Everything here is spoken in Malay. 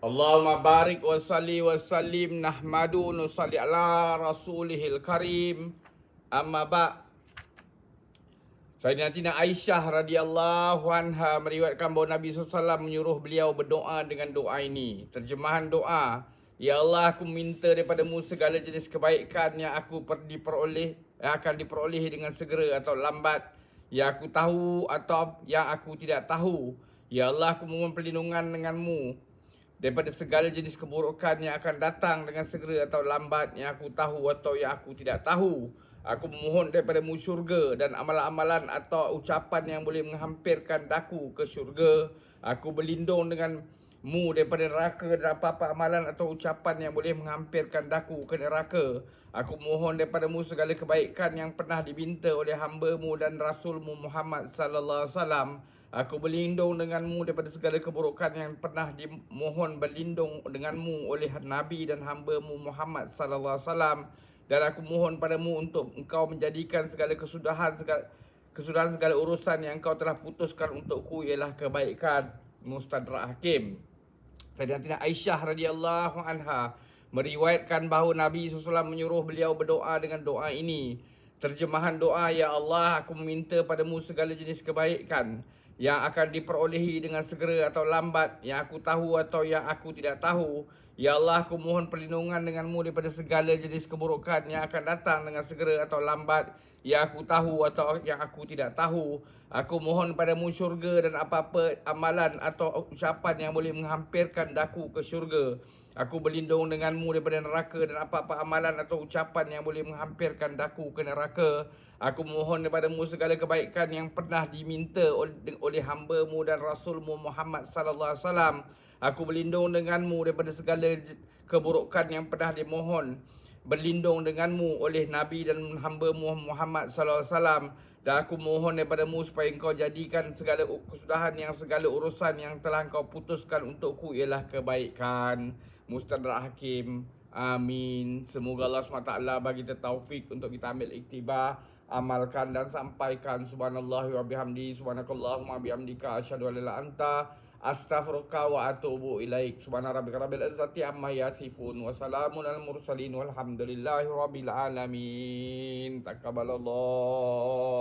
Allahumma barik wa salli wa sallim nahmadu nusalli ala rasulihil karim. Amma ba'. Sayyidina Aisyah radhiyallahu anha meriwayatkan bahawa Nabi SAW menyuruh beliau berdoa dengan doa ini. Terjemahan doa: Ya Allah, aku minta daripadamu segala jenis kebaikan yang akan diperoleh dengan segera atau lambat, yang aku tahu atau yang aku tidak tahu. Ya Allah, aku memohon perlindungan denganmu daripada segala jenis keburukan yang akan datang dengan segera atau lambat, yang aku tahu atau yang aku tidak tahu. Aku memohon daripadamu syurga dan amalan-amalan atau ucapan yang boleh menghampirkan daku ke syurga. Aku berlindung denganmu daripada neraka dan apa-apa amalan atau ucapan yang boleh menghampirkan daku ke neraka. Aku mohon daripadamu segala kebaikan yang pernah diminta oleh hamba-Mu dan Rasul-Mu Muhammad sallallahu alaihi wasallam. Aku berlindung denganmu daripada segala keburukan yang pernah dimohon berlindung denganmu oleh Nabi dan hamba-Mu Muhammad sallallahu alaihi wasallam. Dan aku mohon padamu untuk engkau menjadikan segala kesudahan segala urusan yang engkau telah putuskan untukku ialah kebaikan. Mustadrak Hakim. Sayyidina Aisyah radhiyallahu anha meriwayatkan bahawa Nabi SAW menyuruh beliau berdoa dengan doa ini. Terjemahan doa: Ya Allah, aku meminta padamu segala jenis kebaikan yang akan diperolehi dengan segera atau lambat, yang aku tahu atau yang aku tidak tahu. Ya Allah, aku mohon perlindungan denganmu daripada segala jenis keburukan yang akan datang dengan segera atau lambat, yang aku tahu atau yang aku tidak tahu. Aku mohon padamu syurga dan apa-apa amalan atau ucapan yang boleh menghampirkan daku ke syurga. Aku berlindung denganmu daripada neraka dan apa-apa amalan atau ucapan yang boleh menghampirkan daku ke neraka. Aku mohon daripadamu segala kebaikan yang pernah diminta oleh hamba-Mu dan Rasul-Mu Muhammad sallallahu alaihi wasallam. Aku berlindung denganmu daripada segala keburukan yang pernah dimohon berlindung denganmu oleh Nabi dan hamba-Mu Muhammad sallallahu alaihi wasallam. Dan aku mohon daripadamu supaya engkau jadikan segala kesudahan yang segala urusan yang telah engkau putuskan untukku ialah kebaikan. Mustadrak Hakim. Amin. Semoga Allah SWT bagi kita taufik untuk kita ambil iktibar, amalkan dan sampaikan. Subhanallah wa bihamdi, subhanakallahumma bihamdika, asyhadu an la ilaha illa anta, astaghfiruka wa atubu ilaik. Subhana rabbika rabbil izzati amma yasifun wa salamun alal mursalin walhamdulillahi rabbil alamin. Taqabbalallah.